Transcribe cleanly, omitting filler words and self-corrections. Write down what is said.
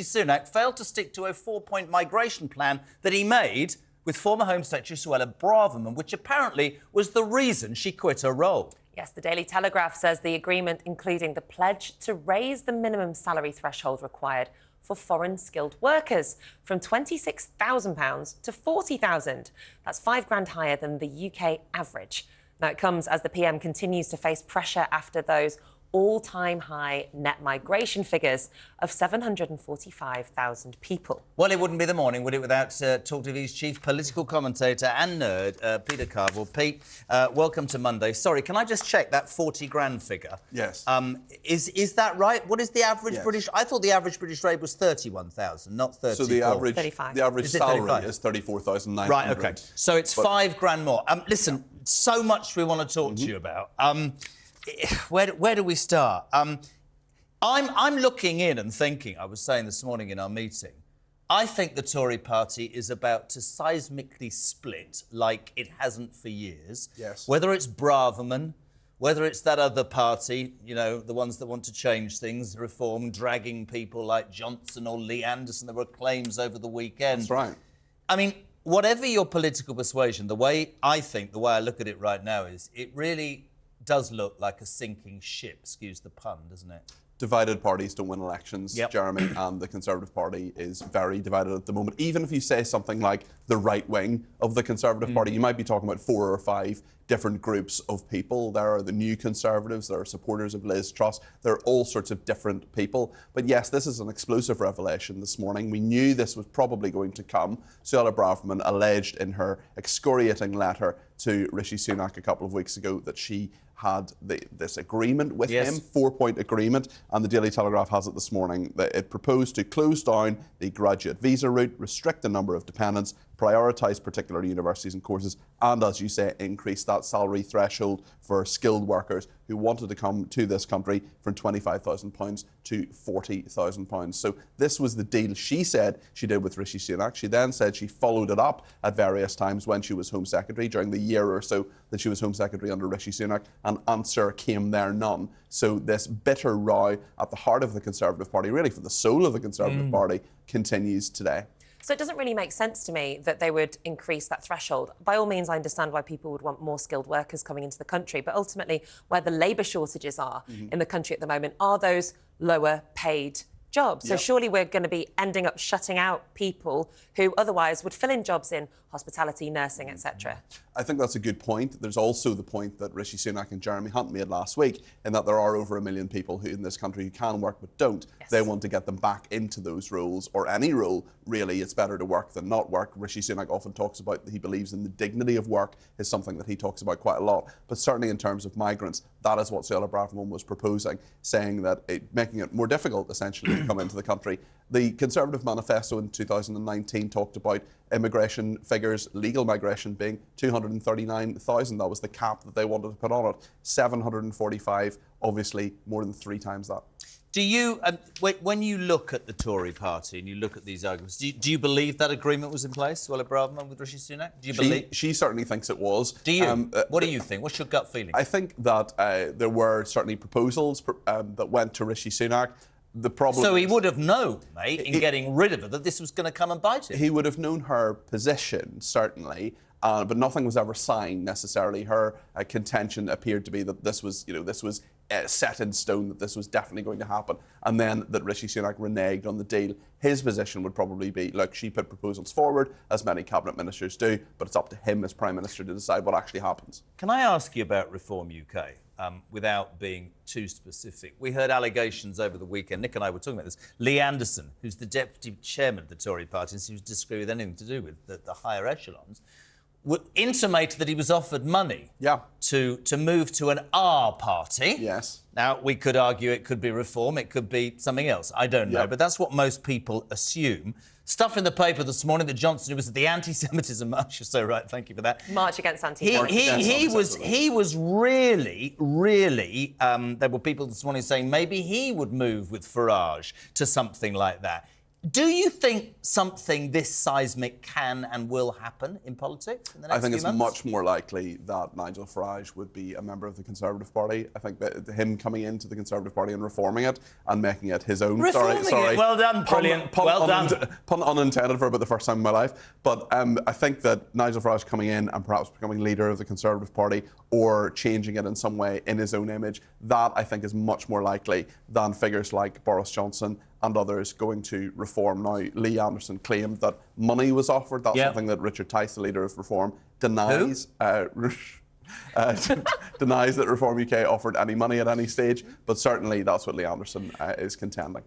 Sunak failed to stick to a 4-point migration plan that he made with former Home Secretary Suella Braverman, which apparently was the reason she quit her role. Yes, the Daily Telegraph says the agreement, including the pledge to raise the minimum salary threshold required for foreign skilled workers from £26,000 to £40,000. That's £5,000 higher than the UK average. Now, it comes as the PM continues to face pressure after those all-time high net migration figures of 745,000 people. Well, it wouldn't be the morning, would it, without TalkTV's chief political commentator and nerd, Peter Cardwell. Pete, welcome to Monday. Sorry, can I just check that 40 grand figure? Yes. Is that right? What is the average British... I thought the average British rate was 31,000, not 34. So the average, 35. the average salary is 34,900. Right, OK. So it's £5,000 more. Listen, so much we want to talk to you about. Where do we start? I'm looking in and thinking, I was saying this morning in our meeting, I think the Tory party is about to seismically split like it hasn't for years. Yes. Whether it's Braverman, whether it's that other party, you know, the ones that want to change things, reform, dragging people like Johnson or Lee Anderson. There were claims over the weekend. That's right. I mean, whatever your political persuasion, the way I look at it right now is it really does look like a sinking ship, excuse the pun, doesn't it? Divided parties don't win elections, Jeremy, and the Conservative Party is very divided at the moment. Even if you say something like the right wing of the Conservative Party, you might be talking about 4 or 5 different groups of people. There are the New Conservatives, there are supporters of Liz Truss, there are all sorts of different people. But yes, this is an explosive revelation this morning. We knew this was probably going to come. Suella Braverman alleged in her excoriating letter to Rishi Sunak a couple of weeks ago that she had this agreement with him, 4-point agreement, and the Daily Telegraph has it this morning that it proposed to close down the graduate visa route, restrict the number of dependents, prioritise particular universities and courses, and, as you say, increase that salary threshold for skilled workers who wanted to come to this country from £25,000 to £40,000. So this was the deal she said she did with Rishi Sunak. She then said she followed it up at various times when she was Home Secretary during the year or so that she was Home Secretary under Rishi Sunak, and answer came there none. So this bitter row at the heart of the Conservative Party, really for the soul of the Conservative Party, continues today. So it doesn't really make sense to me that they would increase that threshold. By all means, I understand why people would want more skilled workers coming into the country, but ultimately where the labour shortages are in the country at the moment are those lower paid jobs. So surely we're going to be ending up shutting out people who otherwise would fill in jobs in hospitality, nursing, etc. I think that's a good point. There's also the point that Rishi Sunak and Jeremy Hunt made last week, in that there are over 1 million people who in this country who can work but don't. They want to get them back into those roles, or any role, really. It's better to work than not work. Rishi Sunak often talks about that he believes in the dignity of work, is something that he talks about quite a lot. But certainly in terms of migrants, that is what Suella Braverman was proposing, saying that making it more difficult, essentially, to come into the country. The Conservative manifesto in 2019 talked about immigration figures, legal migration being 239,000. That was the cap that they wanted to put on it. 745, obviously more than 3 times that. Do you, when you look at the Tory party and you look at these arguments, do you believe that agreement was in place, Suella Braverman with Rishi Sunak? Do you believe? She certainly thinks it was. Do you? What do you think? What's your gut feeling? I think that there were certainly proposals that went to Rishi Sunak. The problem so he would have known, mate, in getting rid of it, that this was going to come and bite him. He would have known her position, certainly, but nothing was ever signed necessarily. Her contention appeared to be that this was, set in stone, that this was definitely going to happen, and then that Rishi Sunak reneged on the deal. His position would probably be, look, she put proposals forward, as many cabinet ministers do, but it's up to him as Prime Minister to decide what actually happens. Can I ask you about Reform UK? Without being too specific. We heard allegations over the weekend, Nick and I were talking about this. Lee Anderson, who's the deputy chairman of the Tory party and seems to disagree with anything to do with the higher echelons, would intimate that he was offered money to move to an R party. Yes. Now, we could argue it could be Reform, it could be something else. I don't know, but that's what most people assume. Stuff in the paper this morning that Johnson, who was at the anti-Semitism march, you're so right, thank you for that. March against anti-Semitism. He was really, there were people this morning saying maybe he would move with Farage to something like that. Do you think something this seismic can and will happen in politics in the next I think few it's months? much more likely that Nigel Farage would be a member of the Conservative Party. I think that him coming into the Conservative Party and reforming it and making it his own. Reforming Sorry. it. Well done, brilliant. Well done. Pun unintended for about the first time in my life. But I think that Nigel Farage coming in and perhaps becoming leader of the Conservative Party or changing it in some way in his own image, that I think is much more likely than figures like Boris Johnson and others going to reform. Now, Lee Anderson claimed that money was offered. That's something that Richard Tice, the leader of Reform, denies. Denies that Reform UK offered any money at any stage, but certainly that's what Lee Anderson is contending.